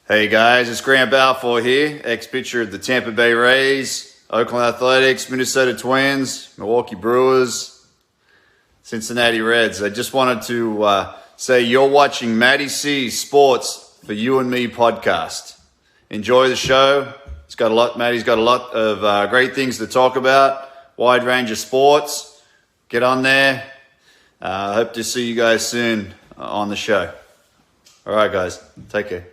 Hey guys, it's Grant Balfour here, ex-pitcher of the Tampa Bay Rays, Oakland Athletics, Minnesota Twins, Milwaukee Brewers, Cincinnati Reds. I just wanted to say you're watching MattieC Sports for You and Me podcast. Enjoy the show. Mattie's got a lot of great things to talk about, wide range of sports. Get on there. Hope to see you guys soon on the show. All right, guys. Take care.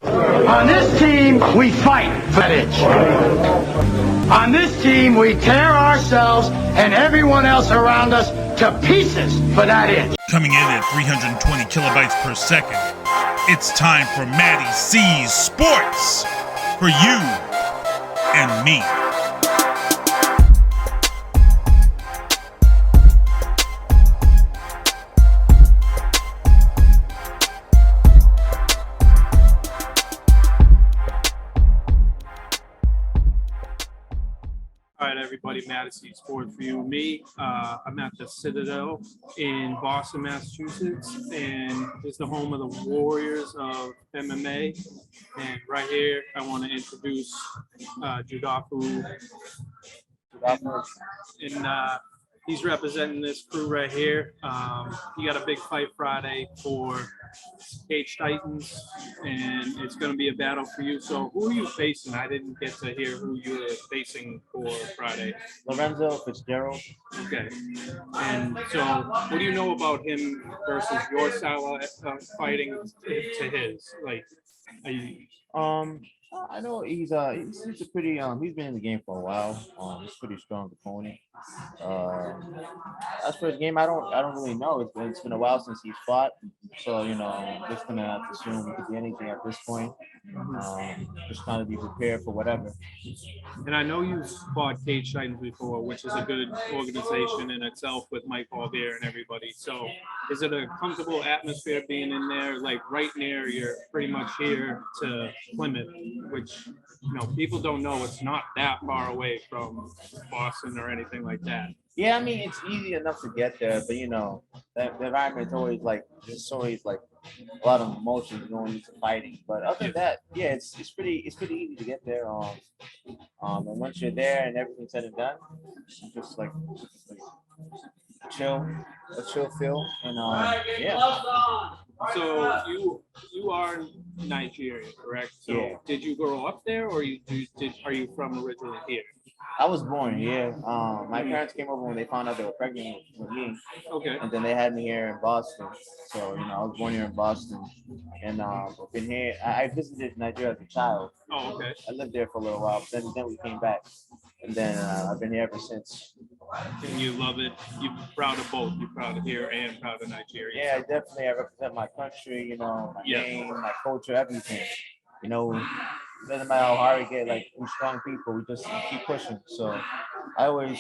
On this team, we fight for that inch. On this team, we tear ourselves and everyone else around us to pieces for that inch. Coming in at 320 kilobytes per second, it's time for MattieC's Sports for you and me. All right, everybody, MattieC Sports for you and me. I'm at the Citadel in Boston, Massachusetts, and it's the home of the Warriors of MMA. And right here, I want to introduce Judafu. And he's representing this crew right here. He got a big fight Friday for Cage Titans, and it's going to be a battle for you. So who are you facing? I didn't get to hear who you were facing for Friday. Lorenzo Fitzgerald. Okay. And so what do you know about him versus your style of fighting to his? Like, are you... I know he's a pretty he's been in the game for a while. He's a pretty strong opponent. As for his game, I don't really know. It's been a while since he's fought, so I'm just gonna have to assume it could be anything at this point. Just trying to be prepared for whatever. And I know you've fought Cage Titans before, which is a good organization in itself with Mike Balvier and everybody. So is it a comfortable atmosphere being in there, like right near, you're pretty much here to Plymouth, which, people don't know it's not that far away from Boston or anything like that. Yeah, I mean it's easy enough to get there, but the environment's always there's always a lot of emotions going into fighting. But other than that, yeah, it's pretty easy to get there. And once you're there and everything's said and done, just a chill feel, and yeah. So you are Nigerian, correct? So Yeah. Did you grow up there, or are you from originally here? I was born here. My parents came over when they found out they were pregnant with me, Okay. and then they had me here in Boston. So I was born here in Boston, and I've been here. I visited Nigeria as a child. Oh, okay. I lived there for a little while, but then we came back, and then I've been here ever since. And you love it. You're proud of both. You're proud of here and proud of Nigeria. Yeah, I represent my country. My name, my culture, everything. Doesn't matter how hard we get. We're strong people. We just keep pushing. So I always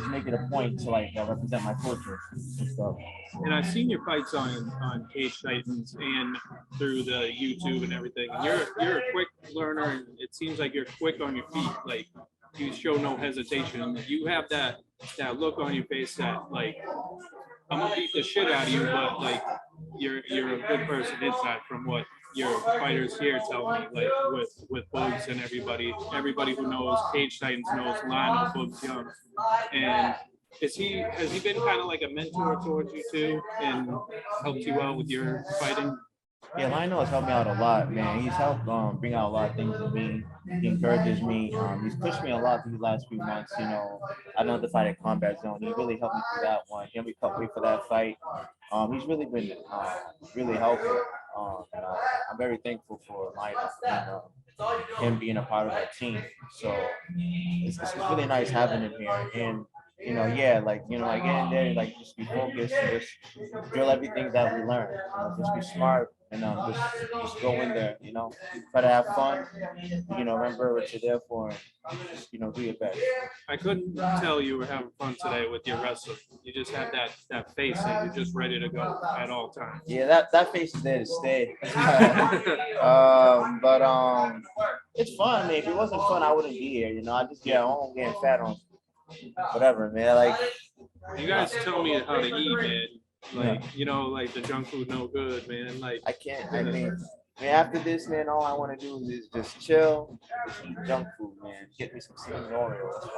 make it a point to represent my culture and stuff. And I've seen your fights on Cage Titans and through the YouTube and everything. And you're a quick learner, and it seems like you're quick on your feet. Like, you show no hesitation. You have that look on your face that I'm gonna beat the shit out of you, but you're a good person inside, from what your fighters here tell me, with Bugs and everybody who knows Cage Titans knows Lionel Bugs Young. And has he been kind of like a mentor towards you too, and helped you out with your fighting? Yeah, Lionel has helped me out a lot, man. He's helped bring out a lot of things in me. He encourages me. He's pushed me a lot these last few months. I know the fight at Combat Zone. He really helped me through that one. He helped me wait for that fight. He's really been really helpful. And I'm very thankful for Lionel, him being a part of our team. So it's really nice having him here. And yeah, like I get in there, like just be focused, and just drill everything that we learn. Just be smart and just go in there. Try to have fun. Remember what you're there for, and just do your best. I couldn't tell you were having fun today with your wrestling. You just have that face that you're just ready to go at all times. Yeah, that face is there to stay. But it's fun. I mean, if it wasn't fun, I wouldn't be here. I just get home getting fat on whatever, man. Like, you guys tell me how to eat, man. Like, like the junk food no good, man. Like, I can't. I mean, after this, man, all I want to do is just chill, just eat junk food, man. Get me some cinnamon Oreos.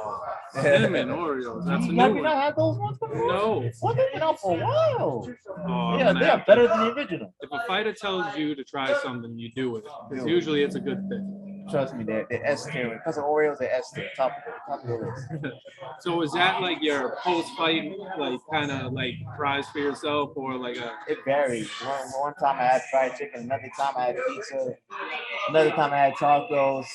Cinnamon Oreos. That's a new Have one. you not had those ones before? No. What, they've been out for a while. Oh, Yeah, they are better than the original. If a fighter tells you to try something, you do it. 'Cause usually it's a good thing. Trust me, they're S tier. Because of Oreos, they're S tier. Top of the list. So is that like your post-fight, like kind of like prize for yourself, or like a? It varies. One time I had fried chicken, another time I had pizza, another time I had tacos.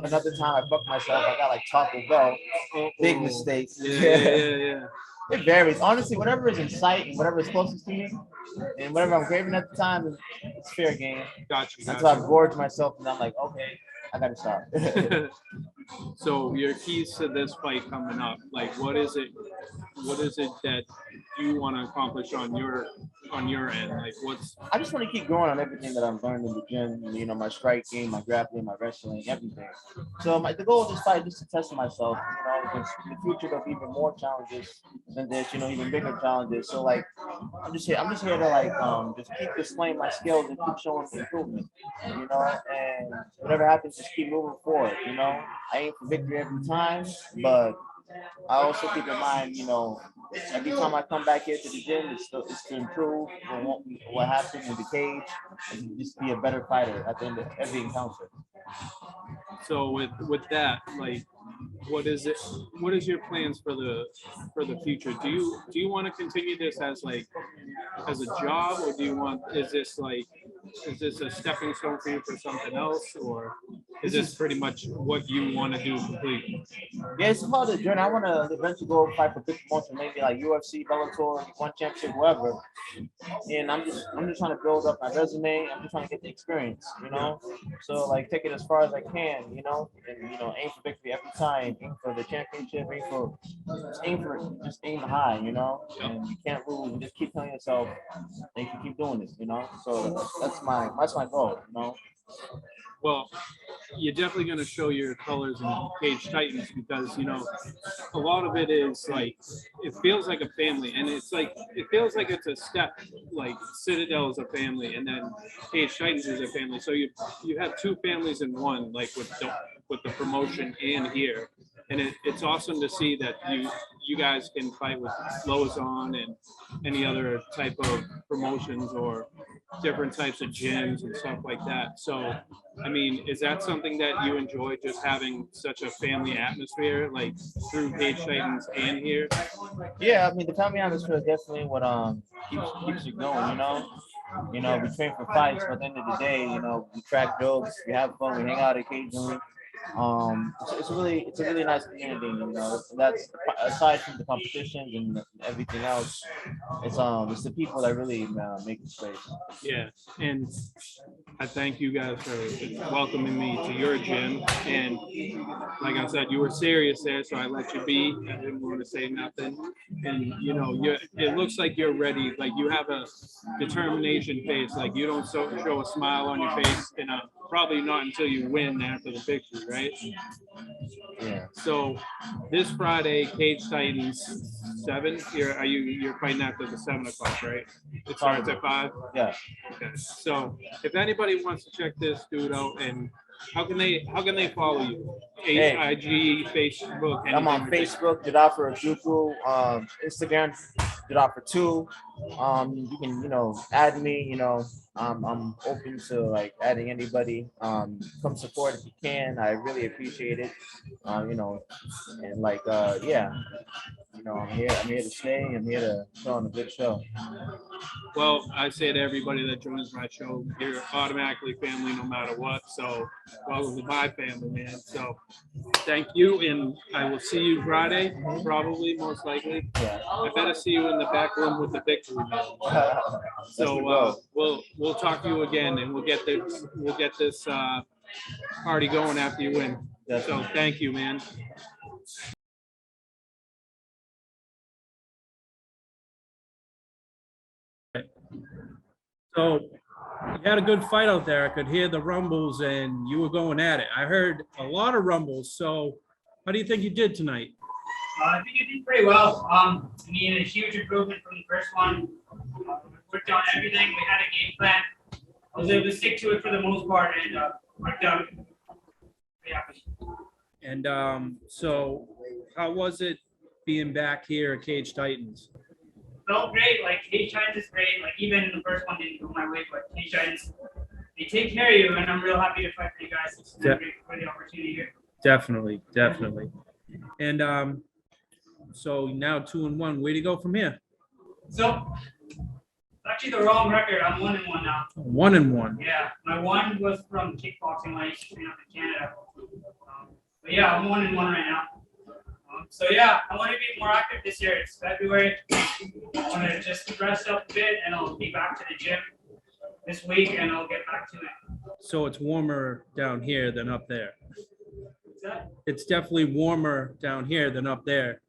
Another time I fucked myself. I got like Taco Bell. Big mistake. Yeah. It varies. Honestly, whatever is in sight and whatever is closest to me, and whatever I'm craving at the time, it's fair game. Gotcha. Until I gorge myself and I'm like, okay, I gotta stop. So your keys to this fight coming up, like what is it that you want to accomplish on your end? Like I just want to keep growing on everything that I've learned in the gym, my striking, my grappling, my wrestling, everything. So the goal of this fight is just to test myself, because in the future there'll be even more challenges than this, even bigger challenges. So like I'm just here to like just keep displaying my skills and keep showing improvement, and whatever happens, just keep moving forward, I aim for victory every time, but I also keep in mind, every time I come back here to the gym, it's to improve on what happened in the cage and just be a better fighter at the end of every encounter. So with that, like, what is your plans for the future? Do you want to continue this as a job, or is this a stepping stone for you for something else, or is this pretty much what you want to do completely? Yeah, it's about the journey. I want to eventually go fight for big promotion, maybe like UFC, Bellator, One Championship, whoever. And I'm just trying to build up my resume. I'm just trying to get the experience, So like take it as far as I can, and aim for victory every time. Aim for the championship. Aim high, And you can't lose. You just keep telling yourself that you can keep doing this, So that's my goal, Well, you're definitely going to show your colors in Cage Titans because, a lot of it is like, it feels like a family, and it feels like it's a step, like Citadel is a family and then Cage Titans is a family. So you have two families in one, like with the promotion and here. And it's awesome to see that you guys can fight with Lozon and any other type of promotions or different types of gyms and stuff like that. So, I mean, is that something that you enjoy, just having such a family atmosphere, like through Cage Titans and here? Yeah, I mean, the family atmosphere is definitely what keeps you going, we train for fights, but at the end of the day, we crack jokes, we have fun, we hang out occasionally. It's a really nice community, That's aside from the competitions and everything else. It's the people that really make the space. Yeah, and I thank you guys for welcoming me to your gym. And like I said, you were serious there, so I let you be. I didn't want to say nothing. And it looks like you're ready. Like you have a determination face. Like you don't show a smile on your face, and probably not until you win after the victory, right? Yeah. So this Friday, Cage Titans 7. You're fighting after the 7 o'clock, right? It starts at 5. Yeah. Okay. So if anybody wants to check this dude out, and how can they follow you? IG, Facebook. I'm on Facebook, Jadafer Ojukwu. Instagram, Jadafer2. You can, add me. I'm open to like adding anybody. Come support if you can. I really appreciate it. And like, yeah, I'm here to stay. I'm here to put on a good show. Well, I say to everybody that joins my show, you're automatically family no matter what. So, welcome to my family, man. So, thank you, and I will see you Friday, probably, most likely. Yeah. I better see you in the back room with the victory, man. So, we'll talk to you again, and we'll get this party going after you win. So, thank you, man. So you had a good fight out there. I could hear the rumbles and you were going at it. I heard a lot of rumbles. So how do you think you did tonight? I think you did pretty well. I mean, a huge improvement from the first one. We worked on everything. We had a game plan. I was able to stick to it for the most part and worked out. Yeah. And so how was it being back here at Cage Titans? Felt great. Like Cage Titans is great. Like even the first one didn't go my way, but Cage Titans, they take care of you, and I'm real happy to fight for you guys. It's great for the opportunity here. Definitely. And so now 2-1. Where do you go from here? So it's actually the wrong record. I'm 1-1 now. 1-1. Yeah, my one was from kickboxing when I used to train up in Canada. But yeah, I'm 1-1 right now. So yeah, I want to be more active this year. It's February. I want to just rest up a bit, and I'll be back to the gym this week, and I'll get back to it. So it's warmer down here than up there. What's that? It's definitely warmer down here than up there.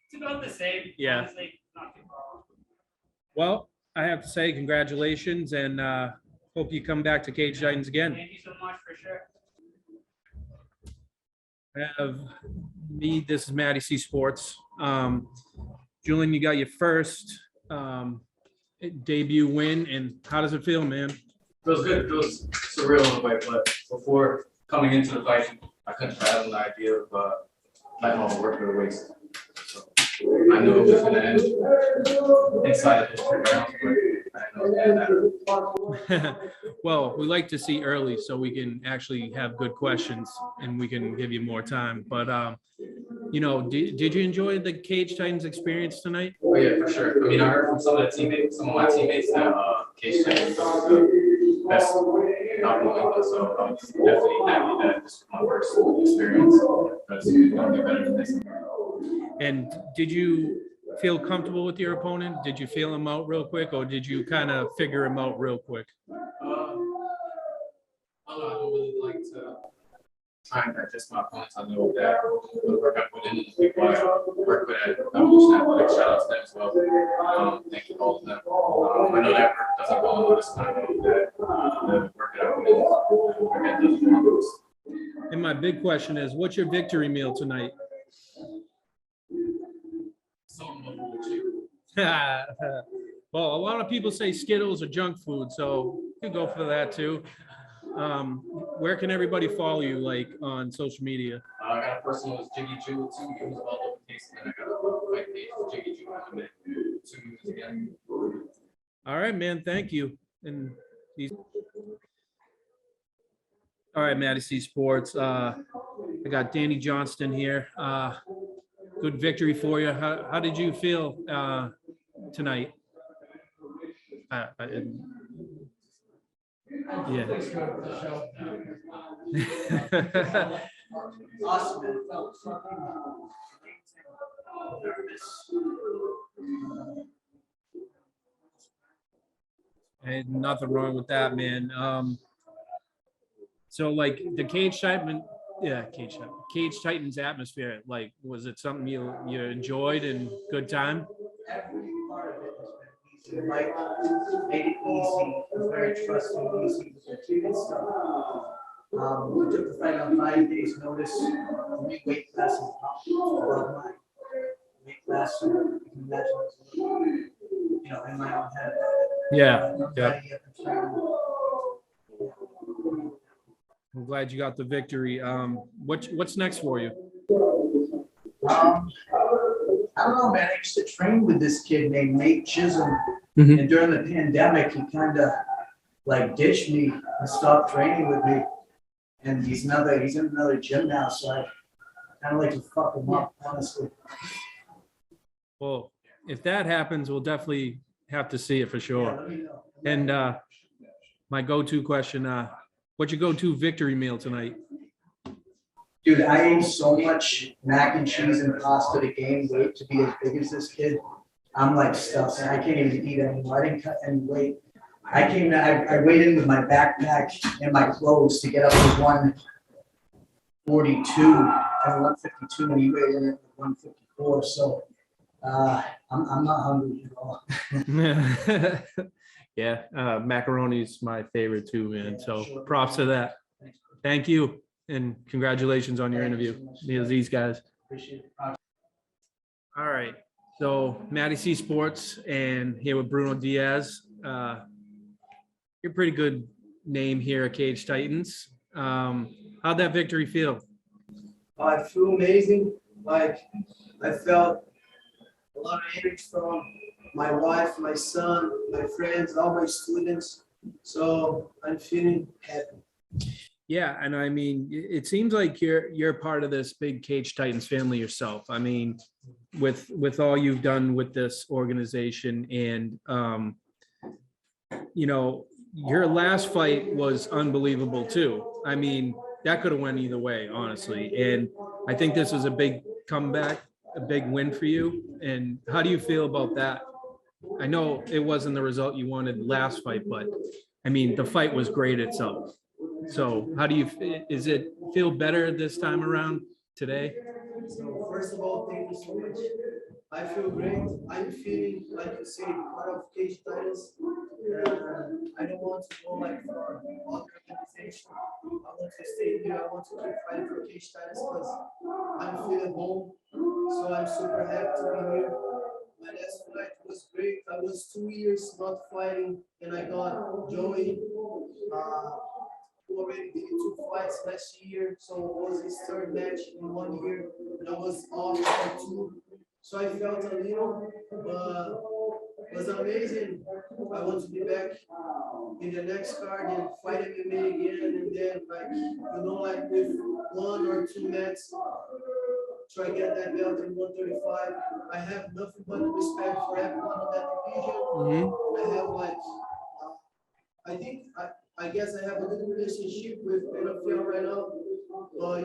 It's about the same. Yeah. Honestly, not too far. Well, I have to say congratulations, and hope you come back to Cage Titans again. Thank you so much for sure. This is MattieC Sports. Julian, you got your first debut win, and how does it feel, man? Feels good. It feels surreal in a way, but before coming into the fight, I couldn't fathom the idea of letting all the work go to waste. So I knew it was going to end inside of those 3 rounds, but I didn't know it would end that. Well, we like to see early so we can actually have good questions and we can give you more time. But, did you enjoy the Cage Titans experience tonight? Oh, yeah, for sure. I mean, I heard from some of my teammates that Cage Titans is the best not in England, so I'm definitely happy that this was my first experience because it's going to be better than this. And did you feel comfortable with your opponent? Did you feel him out real quick, or did you kind of figure him out real quick? I don't really like to try and digest my opponents. I know that the work I put in and the people I work with at Evolution Athletics, shout out to them as well. Thank you to all of them. I know that work doesn't go unnoticed, but I know that the work that I put in, again, doesn't go unnoticed. And my big question is, what's your victory meal tonight? Well, a lot of people say Skittles are junk food, so you can go for that too. Where can everybody follow you, like on social media? I got a personal is Jiggy Jew, 2 U's all over the case, and I got a fight page for Jiggy Jew, and then 2 U's again. All right, man. Thank you. All right, MattieC Sports. I got Danny Johnston here. Good victory for you. How did you feel tonight? Yeah. And nothing wrong with that, man. So like the Cage Titans atmosphere, like, was it something you enjoyed and good time? Every part of it has been easy. Mike made it easy, was very trusting, easy with the kid stuff. We took the fight on 5 days' notice. We weight class and above my weight class. So you can imagine, in my own head. Yeah. I'm glad you got the victory. What's next for you? I don't know, man. I used to train with this kid named Nate Chisholm, Mhm. and during the pandemic, he kind of like ditched me and stopped training with me. And he's in another gym now, so I kind of like to fuck him up, honestly. Well, if that happens, we'll definitely have to see it for Yeah, sure. let me know. And my go-to question, what's your go-to victory meal tonight? Dude, I ate so much mac and cheese and pasta to gain weight to be as big as this kid. I'm like stuffed, and I can't even eat anymore. I didn't cut any weight. I weighed in with my backpack and my clothes to get up to 142 and 152, and he weighed in at 154. So I'm not hungry at all. Yeah, macaroni's my favorite too, man. So props to that. Thank you, and congratulations on your interview. These guys. Appreciate it. All right, so MattieC Sports, and here with Bruno Diaz. You're a pretty good name here at Cage Titans. How'd that victory feel? I feel amazing. Like I felt a lot of energy from my wife, my son, my friends, all my students. So I'm feeling happy. Yeah, and I mean, it seems like you're part of this big Cage Titans family yourself. I mean, with all you've done with this organization, and you know, your last fight was unbelievable too. I mean, that could have went either way, honestly. And I think this was a big comeback, a big win for you. And how do you feel about that? I know it wasn't the result you wanted last fight, but I mean, the fight was great itself. So how do you, is it feel better this time around today? So first of all, thank you so much. I feel great. I'm feeling, like you say, part of Cage Titans. I don't want to go like for other organization. I want to stay here. I want to keep fighting for Cage Titans because I'm feeling home. So I'm super happy to be here. My last fight was great. I was 2 years not fighting, and I got Joey, who already did 2 fights last year. So it was his 3rd match in 1 year, and I was off for 2. So I felt a little, but it was amazing. I want to be back in the next card and fight MMA again, and then like with 1 or 2 matches, try to get that belt in 135. I have nothing but respect for everyone in that division. I have I guess I have a good relationship with NFL right now.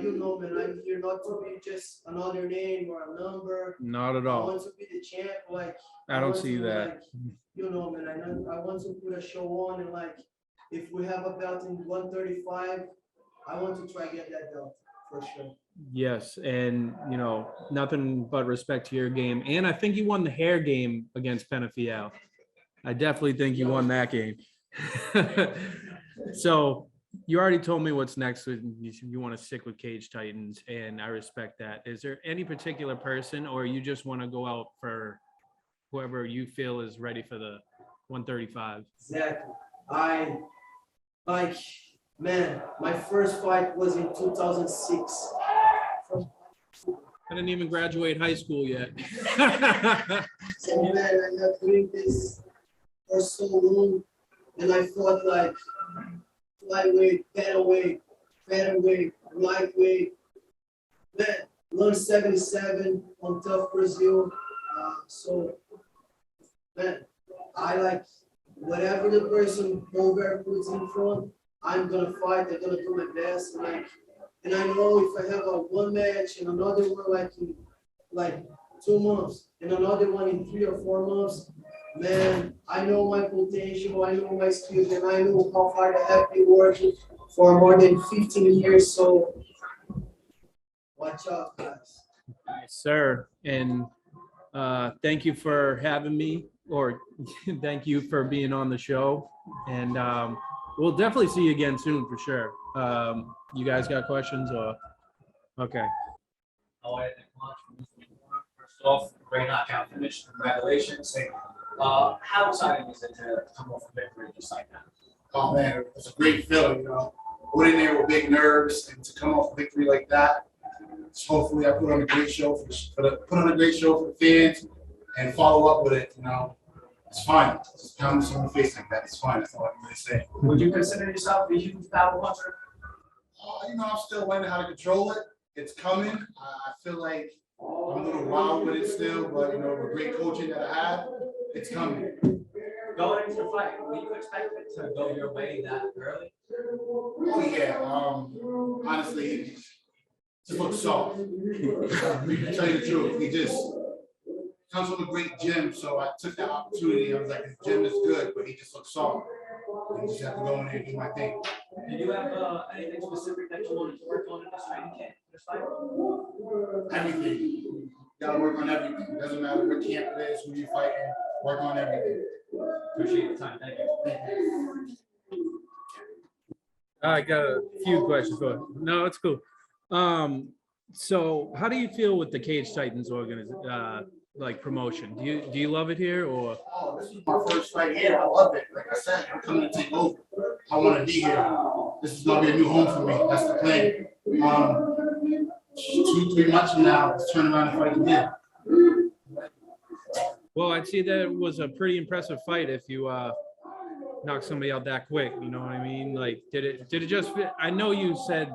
You know, man, I'm here not to be just another name or a number. Not at I all. want to be the champ. I don't see that. You know, man, I want to put a show on, and if we have a belt in 135, I want to try to get that belt for sure. Yes, and you know, nothing but respect to your game. And I think you won the hair game against Penafiel. I definitely think you won that game. So you already told me what's next. You want to stick with Cage Titans, and I respect that. Is there any particular person, or you just want to go out for whoever you feel is ready for the 135? Exactly. Man, my first fight was in 2006. I didn't even graduate high school yet. So man, I'm not doing this for so long, and I fought like flyweight, featherweight, lightweight. Man, 177 on Tough Brazil. So man, I like whatever the person over puts in front, I'm gonna fight. I'm gonna do my best. And I know if I have a 1 match and another one in 2 months and another one in 3 or 4 months, man, I know my potential. I know my skills, and I know how hard I have been working for more than 15 years. So watch out, guys. Yes, sir. And thank you for having me, or thank you for being on the show. And we'll definitely see you again soon for sure. You guys got questions, or okay? First off, great knockout finish. Congratulations. How exciting is it to come off a victory just like that? Oh man, it's a great feeling, you know. Went in there with big nerves, and to come off a victory like that, hopefully I put on a great show put on a great show for the fans and follow up with it. You know, it's fine. Just pound someone in the face like that. It's fine. That's all I'm really saying. Would you consider yourself a huge power puncher? You know, I'm still learning how to control it. It's coming. I feel like I'm a little wild with it still, but you know, with great coaching that I have, it's coming. Going into the fight, will you expect it to go your way that early? Oh yeah. Honestly, he just looks soft. To tell you the truth, he just comes from a great gym, so I took that opportunity. I was like, his gym is good, but he just looks soft. I just have to go in there and do my thing. Do you have anything specific that you wanted to work on in this training camp, this fight? Everything. You gotta work on everything. It doesn't matter what camp it is, who you're fighting, work on everything. Appreciate your time. Thank you. Thank you. I got a few questions for you. No, it's cool. So how do you feel with the Cage Titans like promotion? Do you love it here or? Oh, this is my first fight here. I love it. Like I said, I'm coming to take over. I want to be here. This is gonna be a new home for me. That's the plan. 2-3 months from now, let's turn around and fight again. Well, I'd say that it was a pretty impressive fight if you knock somebody out that quick. You know what I mean? Like, did it just fit? I know you said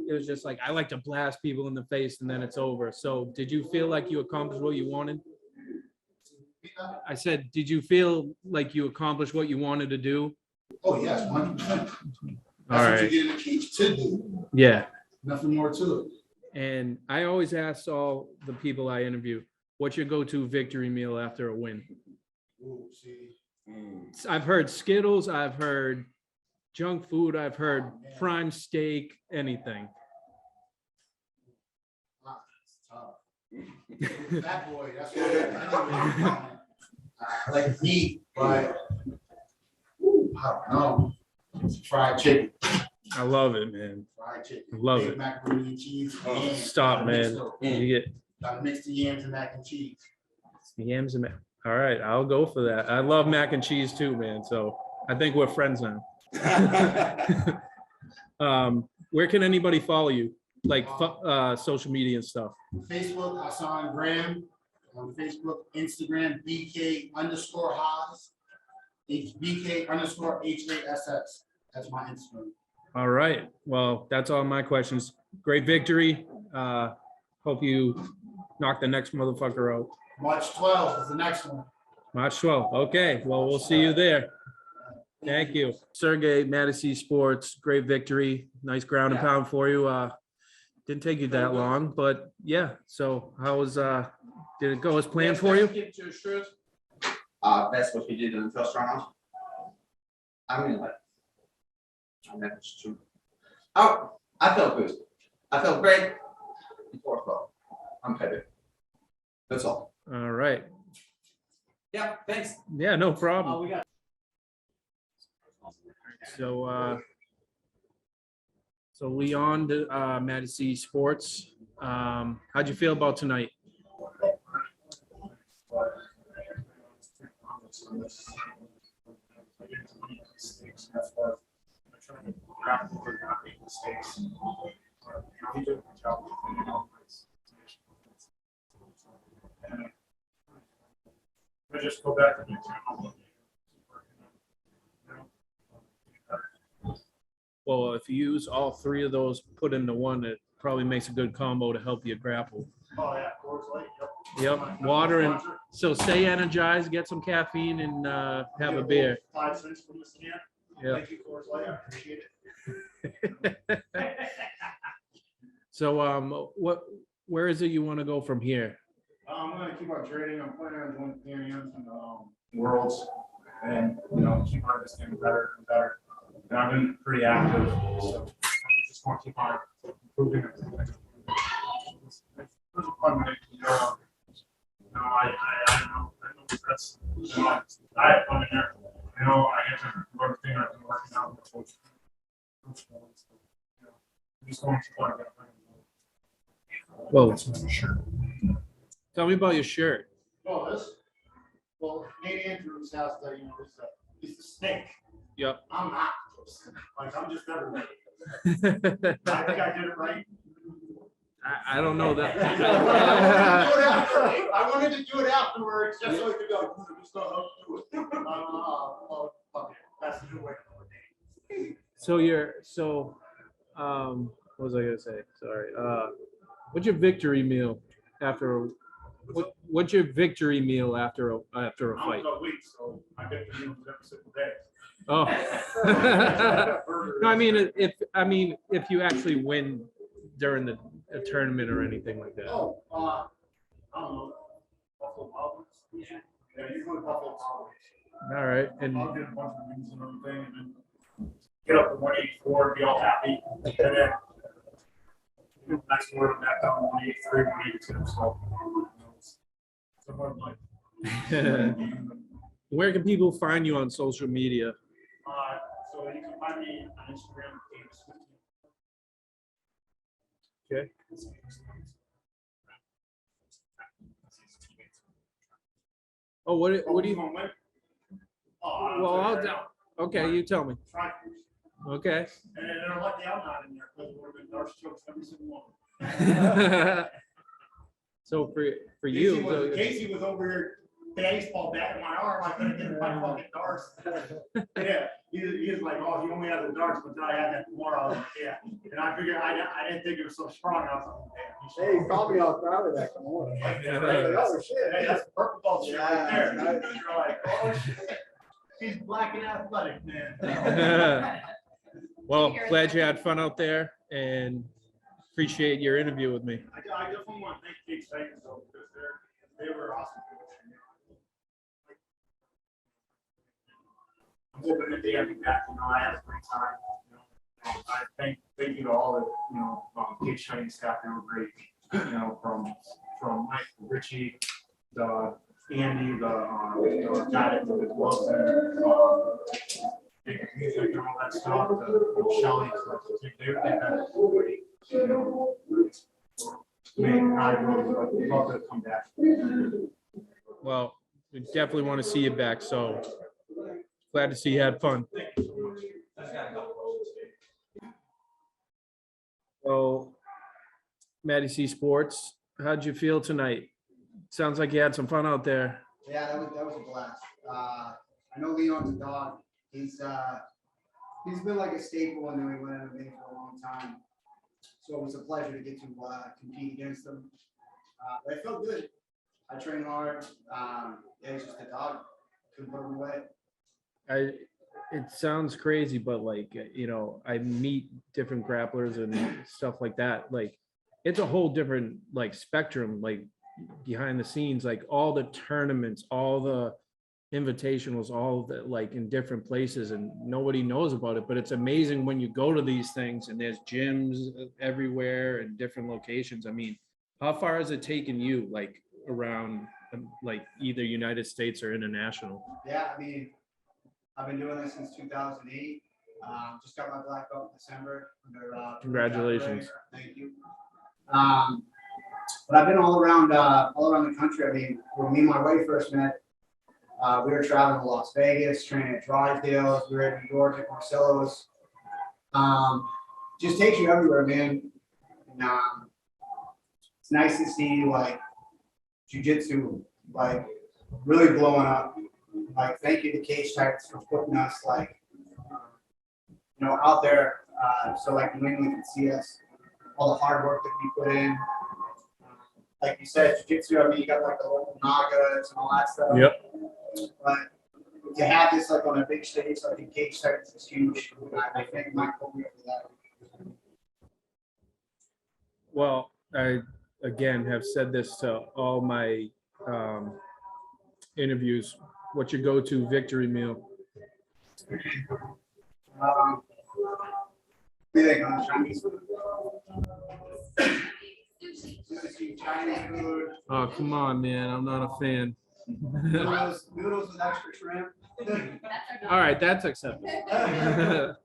it was just like, I like to blast people in the face and then it's over. So did you feel like you accomplished what you wanted? I said, did you feel like you accomplished what you wanted to do? Oh yes, 100%. That's All right. what you get in the cage to do. Yeah. Nothing more to it. And I always ask all the people I interview, what's your go-to victory meal after a win? Ooh, see. I've heard Skittles, I've heard junk food, I've heard prime steak, anything. That boy, that's what I like meat, but I don't know. Fried chicken. I love it, man. Fried chicken. I love Big it. macaroni and cheese. Yams. Stop, man. You get Gotta mix the yams and mac and cheese. yams and mac. All right, I'll go for that. I love mac and cheese too, man. So I think we're friends now. Where can anybody follow you? Like social media and stuff. Facebook, Hassan Graham. On Facebook, Instagram, BK_Haas. BK_HASS. That's my Instagram. All right. Well, that's all my questions. Great victory. Hope you knock the next motherfucker out. March 12th is the next one. March 12th. Okay. Well, we'll see you there. Thank you. Sergey, MattieC Sports, great victory. Nice ground and pound for you. Didn't take you that long, but yeah. So how was did it go as planned for you? That's what we did in the first round. I mean, like, I managed to. Oh, I felt good. I felt great. It worked well. I'm happy. That's all. All right. Yeah, thanks. Yeah, no problem. We got. So Leon, MattieC Sports. How'd you feel about tonight? I just go back to the channel. Well, if you use all three of those put into one, it probably makes a good combo to help you grapple. Oh, yeah, of course, like, Yep, water and so stay energized, get some caffeine, and have a beer. 5 cents from this can. Yeah. Thank you, Coors Light. I appreciate it. So, where is it you want to go from here? I'm gonna keep on trading. I'm planning on doing Ethereum and Worlds, and keep on this getting better and better. And I've been pretty active, so I just want to keep on improving it. It's a fun night, I know that's, I had fun in there. I get to learn things I've been working out with coach. Just going to fun. Well, tell me about your shirt. Oh, this? Well, Nate Andrews has the, he's the snake. Yep. I'm not. Like, I'm just everybody. I think I did it right. I don't know that. I wanted to do it afterwards, just so I could go, just don't know how to do it. Okay, that's the new way. What was I gonna say? Sorry. What's your victory meal after? What's your victory meal after a I'm fight? a week, so I get to use every single day. Oh. No, I mean if you actually win during a tournament or anything like that. Oh, I don't know. Buffalo Wild Wings. Yeah, usually Buffalo Wild Wings. All right, and I'll get a bunch of wings and everything, and then get up to 184, be all happy, and then next morning I'm back down to 183, 182. So, somewhere like. where can people find you on social media? So you can find me on Instagram. Okay. Oh, what do you? Well, okay, you tell me. Okay. And they're lucky I'm not in there because it would have been Darce chokes every single one. So for you, Casey was over here baseball bat in my arm. I couldn't get my fucking darts. Yeah, he was like, oh, he only has the darts, but then I had that tomorrow. I was like, yeah. And I figured I didn't think it was so strong. I was like, Hey, he called me all proud of that. Come on. yeah, right. Oh, shit. Hey, that's purple ball shit right there. Yeah. You're like, oh shit. He's black and athletic, man. well, glad you had fun out there and appreciate your interview with me. I definitely want to thank Kate Titans though, because they were awesome. I'm hoping that they have me back. I had a great time. I thank you to all the Kate Titans staff. They were great. From Mike, Richie, Andy, the guy that did the gloves and music and all that stuff. Shelly, they've been great. I would love to come back. Well, we definitely want to see you back. So glad to see you had fun. So, MattieC Sports, how'd you feel tonight? Sounds like you had some fun out there. Yeah, that was a blast. I know Leon's a dog. He's been like a staple in New England MMA for a long time. So it was a pleasure to get to compete against him. But I felt good. I trained hard. Yeah, he's just a dog. Couldn't put him away. It sounds crazy, but like, I meet different grapplers and stuff like that. Like, it's a whole different like spectrum, like behind the scenes, like all the tournaments, all the invitationals, all the like in different places, and nobody knows about it. But it's amazing when you go to these things and there's gyms everywhere and different locations. I mean, how far has it taken you, like around like either United States or international? Yeah, I mean, I've been doing this since 2008. Just got my black belt in December. Congratulations. Thank you. But I've been all around the country. I mean, when me and my wife first met, we were traveling to Las Vegas, training at Drysdale's. We were in New York at Marcello's. Just takes you everywhere, man. And, it's nice to see like jiu-jitsu like really blowing up. Like, thank you to Cage Titans for putting us like out there, so like New England can see us, all the hard work that we put in. Like you said, jiu-jitsu, I mean, you got like the local Nagas and all that stuff. Yep. But to have this like on a big stage, I think Cage Titans is huge. I thank Mike Colby for that. Well, I again have said this to all my interviews. What's your go-to victory meal? Chinese food. Chinese food. Oh, come on, man. I'm not a fan. Noodles with extra shrimp. All right, that's acceptable.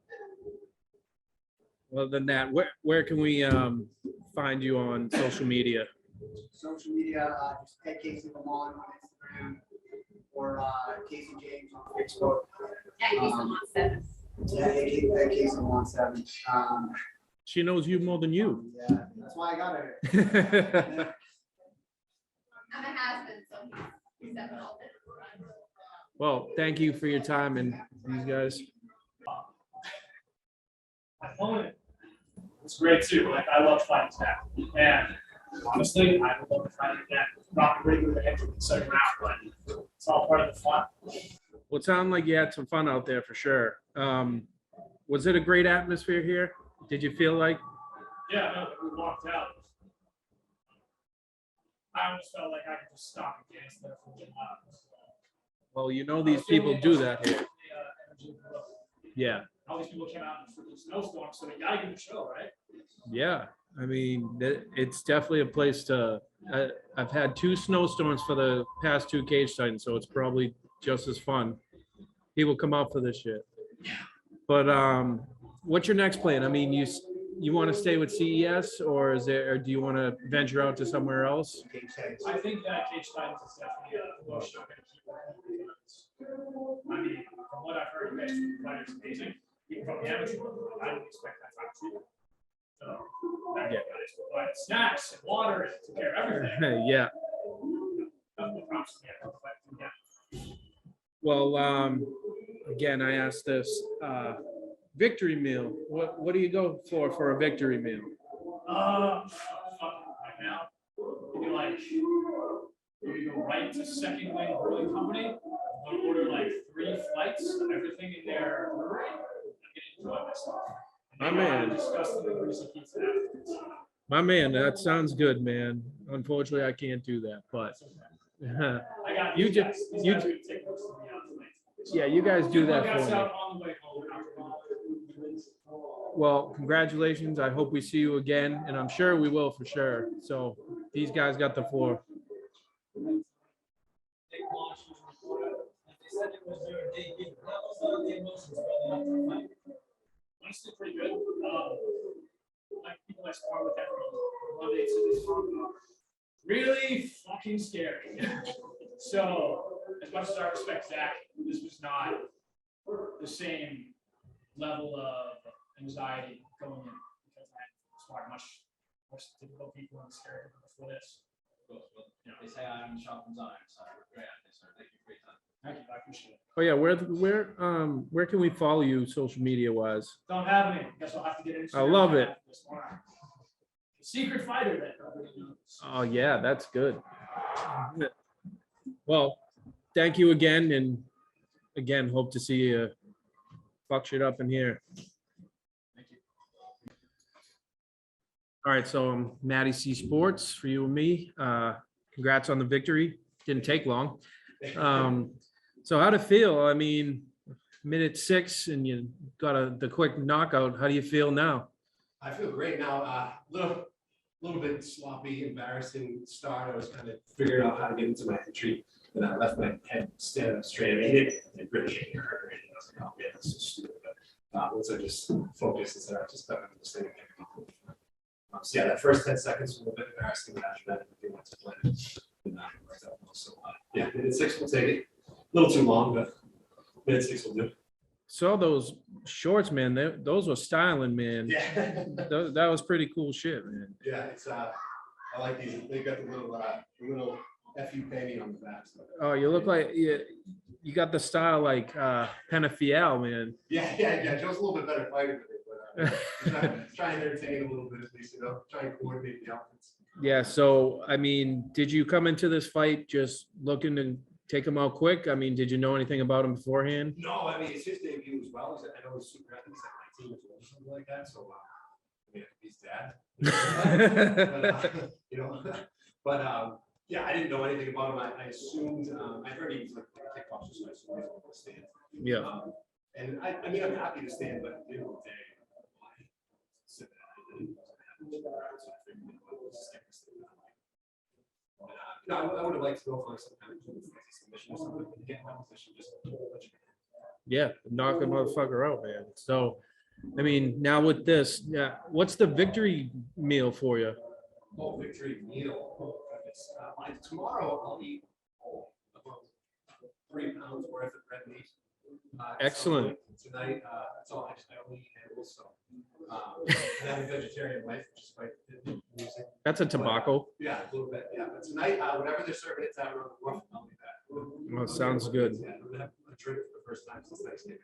Well, then that, where can we find you on social media? Social media, just at Casey Lamont on Instagram or Casey James on Facebook. Yeah, at Casey Lamont 7. She knows you more than you. Yeah, That's why I got it. I'm a has-been, so he's stepping all in. Well, thank you for your time and these guys. My opponent was great too. Like I love fighting back, and honestly, I would love to fight again. Not really with the head in the second round, but it's all part of the fun. Well, it sounded like you had some fun out there for sure. Was it a great atmosphere here? Did you feel like? Yeah, no, we walked out. I almost felt like I could just stop and dance there for a while. Well, you know these people do that here. Yeah. All these people came out in a freaking snowstorm, so they gotta give a show, right? Yeah. I mean, it's definitely a place to. I've had 2 snowstorms for the past 2 cage titans, so it's probably just as fun. People come out for this shit. But what's your next plan? I mean, you want to stay with CES, or do you want to venture out to somewhere else? I think that cage titans is definitely a promotion I'm gonna keep working because, I mean, from what I've heard, you guys fight is amazing. Even from the amateur level, I didn't expect that type of treatment. So that guys provided snacks and water and took care of everything. Yeah. That's what prompts me to fight again. Well, again, I asked this victory meal. What do you go for a victory meal? Right now, we go right to Second Wing Brewing Company. I'm gonna order like 3 flights of everything in their brewery. I'm gonna enjoy myself. My man. Disgustingly greasy pizza afterwards. My man, that sounds good, man. Unfortunately, I can't do that, but I got you these just guys. These you guys are gonna take most of me out tonight. yeah, you guys do that Guys for me. out on the way home. Well, congratulations. I hope we see you again, and I'm sure we will for sure. So these guys got the floor. Honestly, pretty good. Like people I spar with every Monday to this really fucking scary. So as much as I respect Zach, this was not the same level of anxiety going in because I had sparred much more difficult people and scary people before this. They say I'm sharp Zion, so great at this. Thank you for your time. Thank you, I appreciate it. Oh yeah, where can we follow you social media wise? Don't have any. Guess I'll have to get into. I love it. Secret fighter that nobody knows. Oh yeah, that's good. Well, thank you again, and again, hope to see you fuck shit up in here. Thank you. All right, so MattieC Sports for you and me. Congrats on the victory. Didn't take long. So how'd it feel? I mean, minute 6 and you got the quick knockout. How do you feel now? I feel great now. Little bit sloppy, embarrassing start. I was kind of figuring out how to get into my entry, and I left my head stand up straight. I mean, it really hit me hard. And I was like, oh man, that's so stupid. But once I just focused and said, I just stuck this thing. So yeah, that first 10 seconds was a little bit embarrassing, but after that, everything went to plan. And worked out well. So yeah, minute 6 will take it. A little too long, but minute 6 will do. Saw those shorts, man. Those were styling, man. Yeah. That was pretty cool shit, man. Yeah, it's I like these. They got the little FU painting on the back. So. Oh, you look like you got the style like Penafiel, man. Yeah. Joe's a little bit better fighter than me, but try and entertain a little bit at least, try and coordinate the outfits. Yeah, so I mean, did you come into this fight just looking to take him out quick? I mean, did you know anything about him beforehand? No, I mean, it's his debut as well. I know he's super, I think he's like 19 or something like that. So, I mean, he's dad. But yeah, I didn't know anything about him. I assumed, I heard he was like a kickboxer, so I assumed he was going to stand. Yeah. And I mean, I'm happy to stand, but at the end of the day, I said that I didn't so I figured it was a no, I would have liked to go for some kind of submission or something, but get in that position, just Yeah, knock the motherfucker out, man. So, I mean, now with this, yeah, what's the victory meal for you? Oh, victory meal. Oh, goodness. Tomorrow I'll eat about 3 pounds worth of red meat. Excellent. Tonight, that's all I only eat animals, so. I have a vegetarian wife, which is quite amusing. That's a tobacco. Yeah, a little bit, yeah. But tonight, whatever they're serving at Tavern on the Wharf, I'll be back. Well, sounds good. Yeah, I'm gonna have a drink for the first time since Thanksgiving.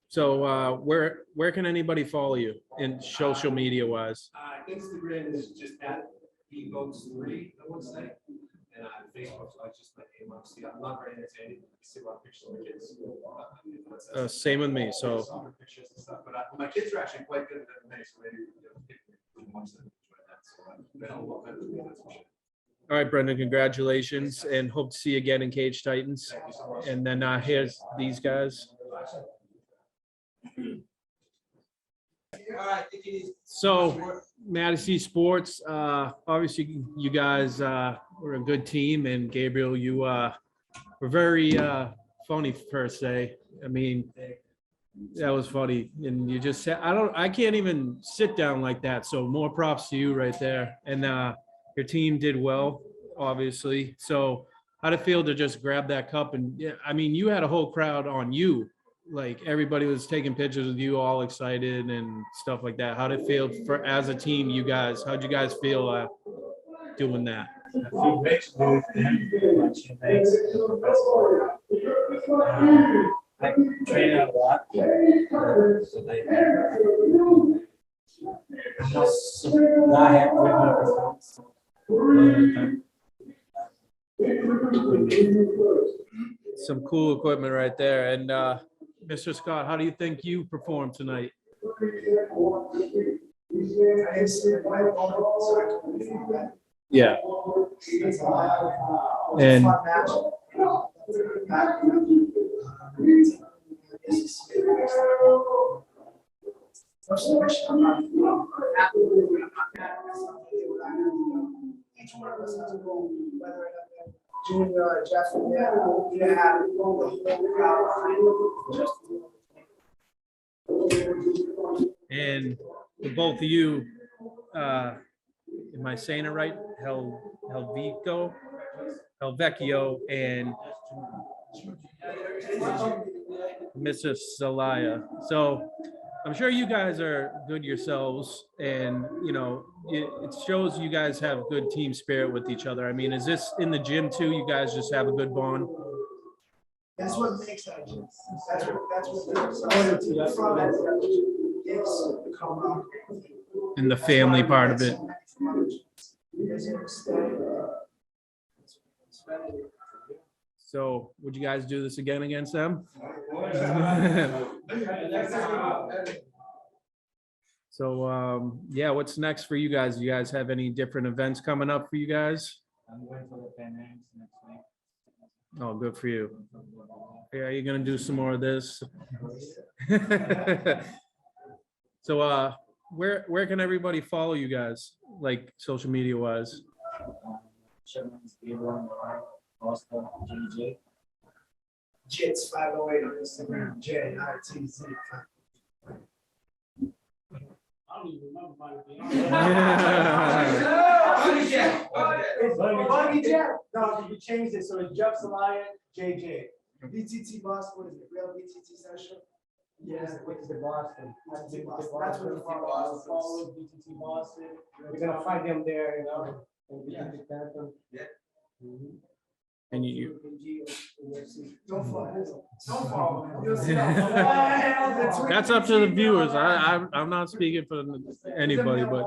So where can anybody follow you in social media wise? Instagram is just at evotes3, I would say. And Facebook, so I just my name, obviously. I'm not very entertaining. I see a lot of pictures of my kids. Same with me. So Soccer pictures and stuff, but my kids are actually quite good at MMA, so maybe people can watch them enjoy that. So they're a lot better than me, that's for sure. all right, Brendan, congratulations and hope to see you again in Cage Titans. Thank you so much. And then here's these guys. So MattieC Sports, obviously you guys were a good team, and Gabriel, you were very funny per se. I mean, that was funny, and you just said, I can't even sit down like that. So more props to you right there. And your team did well, obviously. So how'd it feel to just grab that cup? And yeah, I mean, you had a whole crowd on you. Like everybody was taking pictures with you, all excited and stuff like that. How'd it feel for as a team, you guys? How'd you guys feel doing that? I feel great to do it. My teammates, I train a lot, so they just not happy with my performance. Some cool equipment right there. And Mr. Scott, how do you think you performed tonight? Yeah. And each one of us has a role, whether it Junior, Jeff, you have the whole crowd. And the both of you, am I saying it right? Helvecchio and Mr. Salaya. So I'm sure you guys are good yourselves, and you know it shows you guys have good team spirit with each other. I mean, is this in the gym too? You guys just have a good bond. That's what makes that gym. That's what gives the camaraderie. And the family part of it. So would you guys do this again against them? So yeah, what's next for you guys? Do you guys have any different events coming up for you guys? I'm going for the Pan Ams next week. Oh, good for you. Yeah, you're gonna do some more of this. So where can everybody follow you guys, like social media wise? Sherman's Gabriel, Boston, JJ. Jits 508 on Instagram, JITZ. I don't even remember my Buggy Jeff. No, you changed it, so it's Jeff Salaya, JJ. BTT Boston, what is it? Real BTT session? Yes, it's the Boston. That's what the follow BTT Boston. We're gonna find them there, you know. Yeah. Yeah. And you Don't follow. that's up to the viewers. I'm not speaking for anybody, but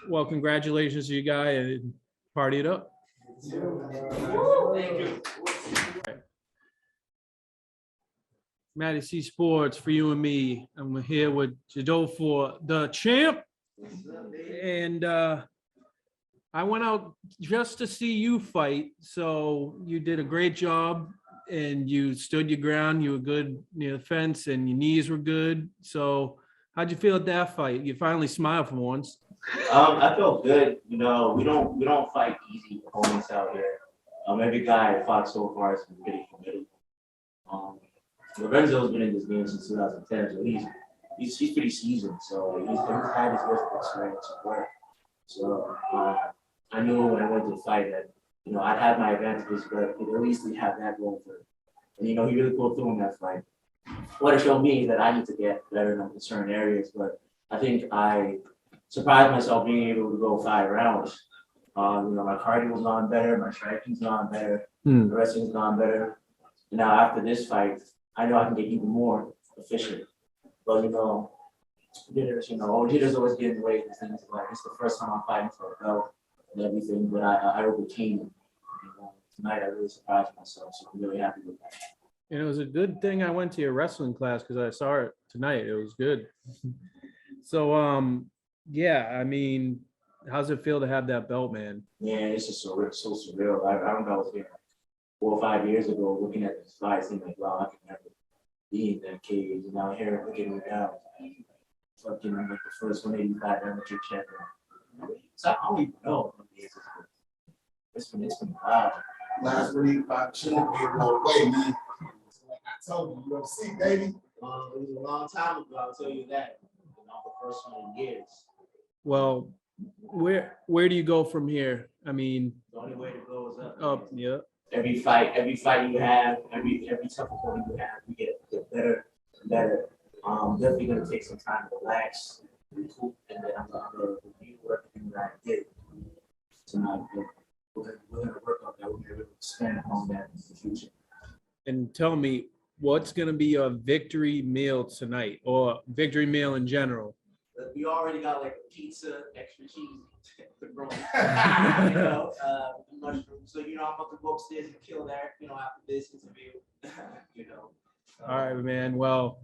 well, congratulations to you guys, and party it up. Thank you. MattieC Sports for you and me. I'm here with Jado for the champ. And I went out just to see you fight. So you did a great job and you stood your ground. You were good near the fence and your knees were good. So how'd you feel at that fight? You finally smiled for once. I felt good. You know, we don't fight easy opponents out here. Every guy I fought so far has been pretty formidable. Lorenzo's been in this game since 2010, so he's pretty seasoned, so he's had his years of experience at work. So I knew when I went to the fight that, you know, I'd have my advantages, but at least we have that going for it. And, you know, he really pulled through in that fight. What it showed me is that I need to get better in certain areas, but I think I surprised myself being able to go 5 rounds. You know, my cardio's gone better, my striking's gone better, the wrestling's gone better. And now after this fight, I know I can get even more efficient. But, you know, jitters always get in the way of things. Like, it's the first time I'm fighting for a belt and everything, but I overcame it. Tonight I really surprised myself, so I'm really happy with that. And it was a good thing I went to your wrestling class because I saw it tonight. It was good. So, yeah, I mean, how's it feel to have that belt, man? Yeah, it's just so surreal. I remember I was here 4 or 5 years ago looking at this fight, seeing like, wow, I could never be in that cage. And now here, look at me now. Fucking like the first 185 amateur champion. So I don't even know. It's been wild. Last 185 shouldn't be a long way, man. Like I told you, UFC, baby. It was a long time ago, I'll tell you that. Not the first one in years. Well, where do you go from here? I mean, The only way to go is up. up, yeah. Every fight you have, every tough opponent you have, you get better and better. Definitely gonna take some time to relax, recoup, and then I'm gonna review everything that I did tonight. We're gonna work on that. We're gonna expand on that in the future. And tell me, what's gonna be your victory meal tonight, or victory meal in general? We already got like a pizza, extra cheese, pepperoni, you know, mushrooms. So, you know, I'm about to go upstairs and kill that, you know, after this interview, you know. All right, man. Well,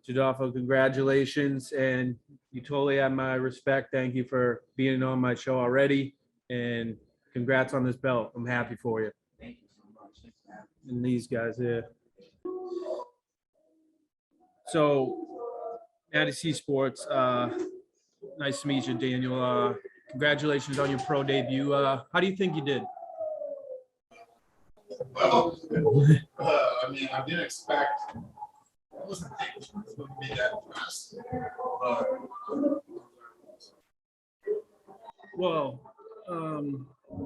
Jadolfo, congratulations. And you totally have my respect. Thank you for being on my show already. And congrats on this belt. I'm happy for you. Thank you so much. Thanks, man. And these guys here. So, MattieC Sports, nice to meet you, Daniel. Congratulations on your pro debut. How do you think you did? Well, I mean, I didn't expect. I wasn't thinking it was going to be that fast. Well,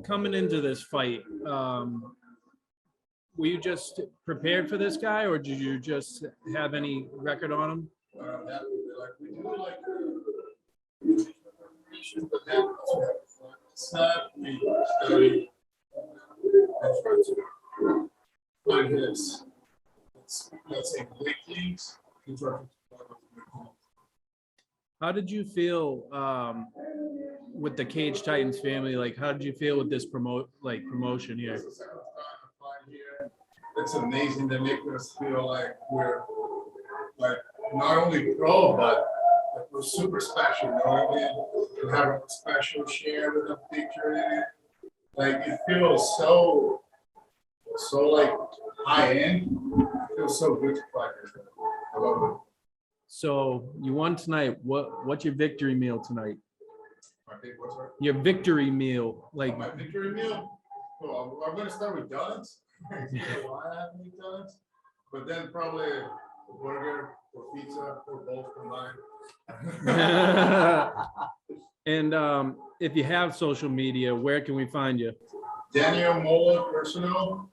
coming into this fight, were you just prepared for this guy, or did you just have any record on him? That would be like we do like but then it's not we study and try to find his, let's say, weak links and try to. How did you feel with the Cage Titans family? Like, how did you feel with this promotion here? It's the second time I find here. It's amazing. They make us feel like we're like not only pro, but like we're super special. You know what I mean? To have a special share with a picture in it. Like it feels so like high end. It feels so good to fight. I love it. So you won tonight. What's your victory meal tonight? I think what's right? Your victory meal, like My victory meal? Well, I'm gonna start with donuts. Why I have any donuts? But then probably a burger or pizza or both combined. And if you have social media, where can we find you? Daniel Mola personal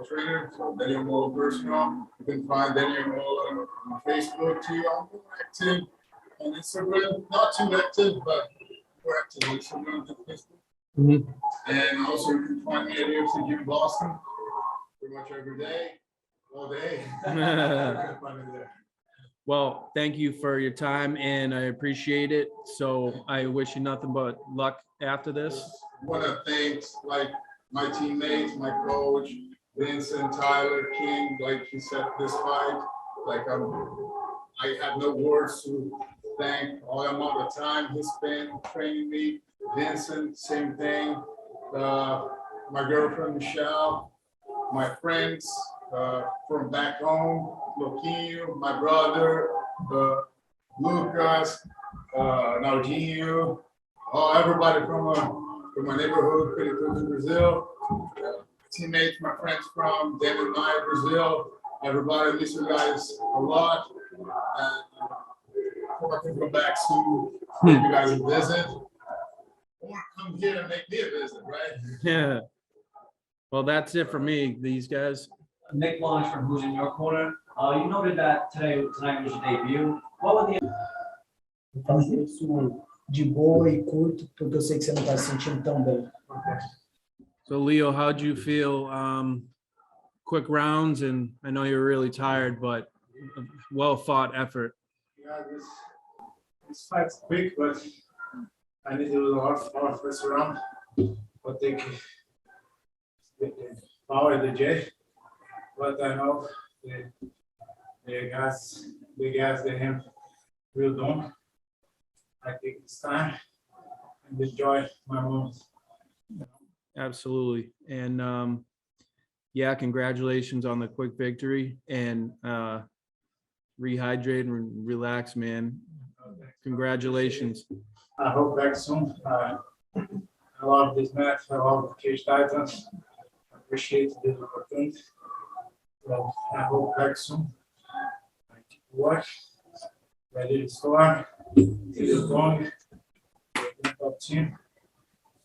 trainer. So Daniel Mola personal. You can find Daniel Mola on Facebook too. I'm more active on Instagram. Not too active, but more active on Instagram than Facebook. And also you can find me at UFC Gym Boston pretty much every day, all day. You can find me there. Well, thank you for your time, and I appreciate it. So I wish you nothing but luck after this. I want to thank like my teammates, my coach, Vincent, Tyler, King. Like he said, this fight, like I have no words to thank all the amount of time he spent training me. Vincent, same thing. My girlfriend Michelle, my friends from back home, Loquinho, my brother, Lucas, Naldinho, everybody from my neighborhood, Curitiba, Brazil. Teammates, my friends from Denver, Brazil. Everybody, miss you guys a lot. And or I can go back to give you guys a visit, or come here and make me a visit, right? Yeah. Well, that's it for me, these guys. Nick Launch from Who's in Your Corner. You noted that tonight was your debut. What were the Fazer isso de boa e curto, porque eu sei que você não está se sentindo tão bem. So Leo, how'd you feel? Quick rounds, and I know you're really tired, but well fought effort. Yeah, this fight's quick, but I need to do a hard first round. But they power the J. But I know the gas the him real long. I take this time and enjoy my moment. Absolutely. And yeah, congratulations on the quick victory, and rehydrate and relax, man. Congratulations. I hope back soon. I love this match. I love Cage Titans. I appreciate this opportunity. So I hope back soon. I keep work. Ready to start. It is long. Top team.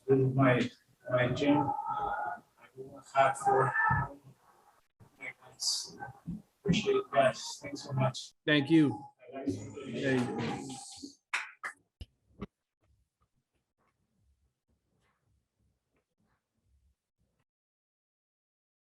This is my gym. I work hard for. Appreciate it, guys. Thanks so much. Thank you. Hey.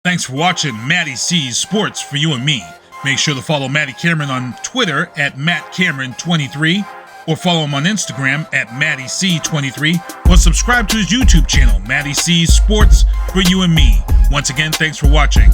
Thanks for watching MattieC Sports for you and me. Make sure to follow Matty Cameron on Twitter at MattCameron23, or follow him on Instagram at MattieC23, or subscribe to his YouTube channel, MattieC Sports for you and me. Once again, thanks for watching.